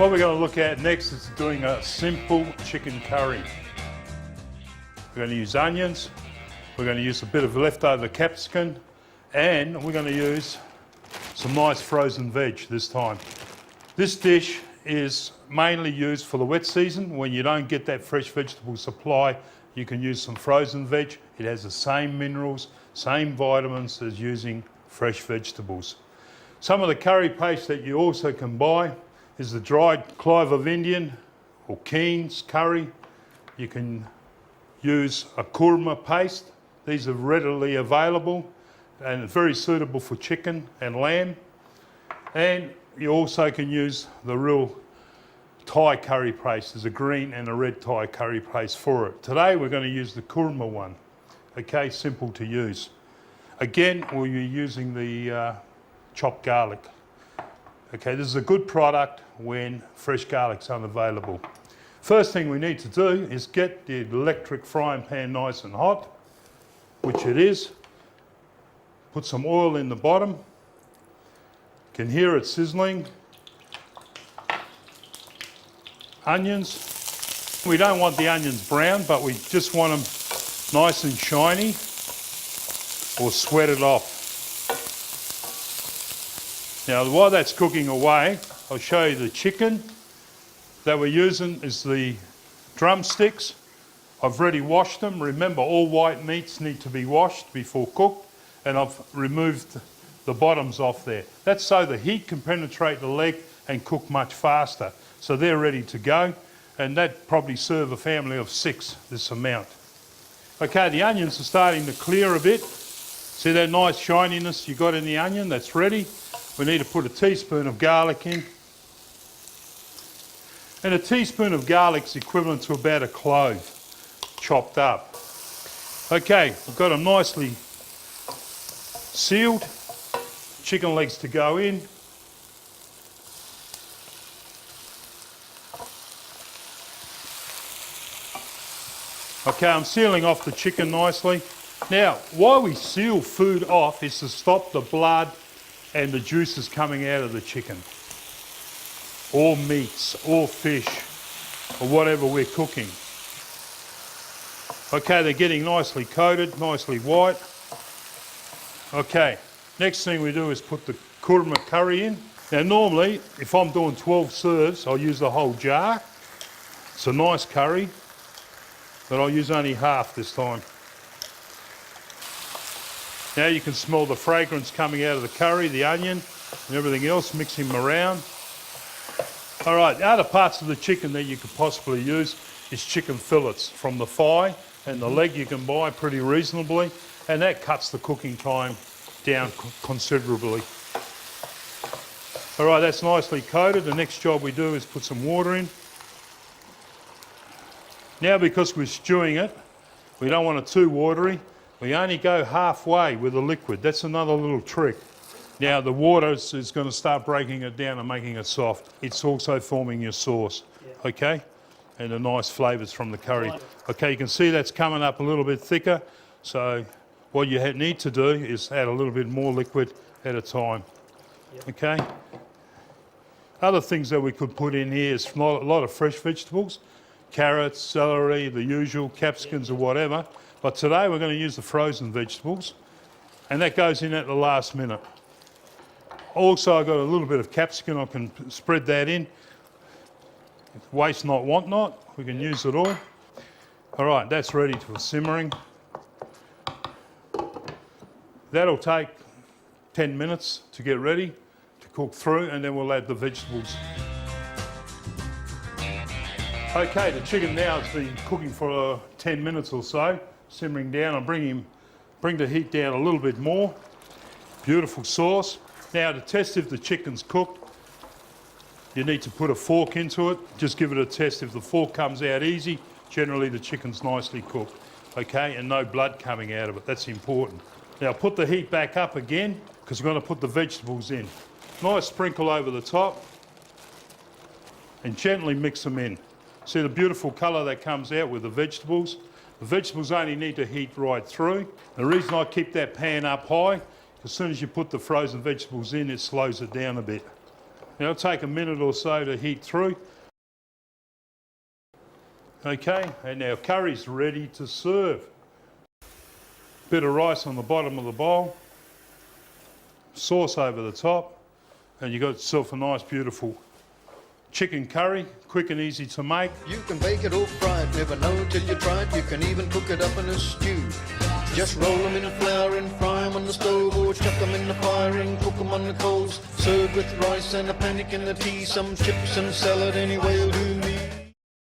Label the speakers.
Speaker 1: What we're going to look at next is doing a simple chicken curry. We're going to use onions, we're going to use a bit of leftover capsicum, and we're going to use some nice frozen veg this time. This dish is mainly used for the wet season. When you don't get that fresh vegetable supply, you can use some frozen veg. It has the same minerals, same vitamins as using fresh vegetables. Some of the curry paste that you also can buy is the dried clove of Indian or Keen's curry. You can use a kurma paste. These are readily available and very suitable for chicken and lamb. And you also can use the real Thai curry paste. There's a green and a red Thai curry paste for it. Today we're going to use the kurma one. Okay, simple to use. Again, we'll be using the chopped garlic. Okay, this is a good product when fresh garlic's unavailable. First thing we need to do is get the electric frying pan nice and hot, which it is. Put some oil in the bottom. You can hear it sizzling. Onions. We don't want the onions brown, but we just want them nice and shiny or sweated off. Now, while that's cooking away, I'll show you the chicken that we're using is the drumsticks. I've already washed them. Remember, all white meats need to be washed before cooked, and I've removed the bottoms off there. That's so the heat can penetrate the leg and cook much faster. So they're ready to go, and that probably serve a family of 6, this amount. Okay, the onions are starting to clear a bit. See that nice shininess you got in the onion? That's ready. We need to put a teaspoon of garlic in. And a teaspoon of garlic is equivalent to about a clove chopped up. Okay, we've got them nicely sealed. Chicken legs to go in. Okay, I'm sealing off the chicken nicely. Now, why we seal food off is to stop the blood and the juices coming out of the chicken, or meats, or fish, or whatever we're cooking. Okay, they're getting nicely coated, nicely white. Okay, next thing we do is put the kurma curry in. Now normally, if I'm doing 12 serves, I'll use the whole jar. It's a nice curry, but I'll use only half this time. Now you can smell the fragrance coming out of the curry, the onion, and everything else, mixing them around. All right, the other parts of the chicken that you could possibly use is chicken fillets from the thigh, and the leg you can buy pretty reasonably, and that cuts the cooking time down considerably. All right, that's nicely coated. The next job we do is put some water in. Now, because we're stewing it, we don't want it too watery. We only go halfway with the liquid. That's another little trick. Now the water is going to start breaking it down and making it soft. It's also forming your sauce, okay? And the nice flavours from the curry. Okay, you can see that's coming up a little bit thicker. So what you need to do is add a little bit more liquid at a time, okay? Other things that we could put in here is a lot of fresh vegetables, carrots, celery, the usual, capsicums or whatever. But today we're going to use the frozen vegetables, and that goes in at the last minute. Also, I've got a little bit of capsicum. I can spread that in. Waste not, want not. We can use it all. All right, that's ready for simmering. That'll take 10 minutes to get ready to cook through, and then we'll add the vegetables. Okay, the chicken now has been cooking for 10 minutes or so, simmering down. I'll bring the heat down a little bit more. Beautiful sauce. Now, to test if the chicken's cooked, you need to put a fork into it. Just give it a test. If the fork comes out easy, generally the chicken's nicely cooked, okay, and no blood coming out of it. That's important. Now, put the heat back up again, because we're going to put the vegetables in. Nice sprinkle over the top, and gently mix them in. See the beautiful colour that comes out with the vegetables? The vegetables only need to heat right through. The reason I keep that pan up high, as soon as you put the frozen vegetables in, it slows it down a bit. It'll take a minute or so to heat through. Okay, and our curry's ready to serve. Bit of rice on the bottom of the bowl, sauce over the top, and you got yourself a nice, beautiful chicken curry, quick and easy to make.
Speaker 2: You can bake it or fry it, never know till you try it. You can even cook it up in a stew. Just roll them in flour and fry them on the stove, or chuck them in the fire and cook them on the coals. Serve with rice and a panic and a tea, some chips and salad, any way will do me.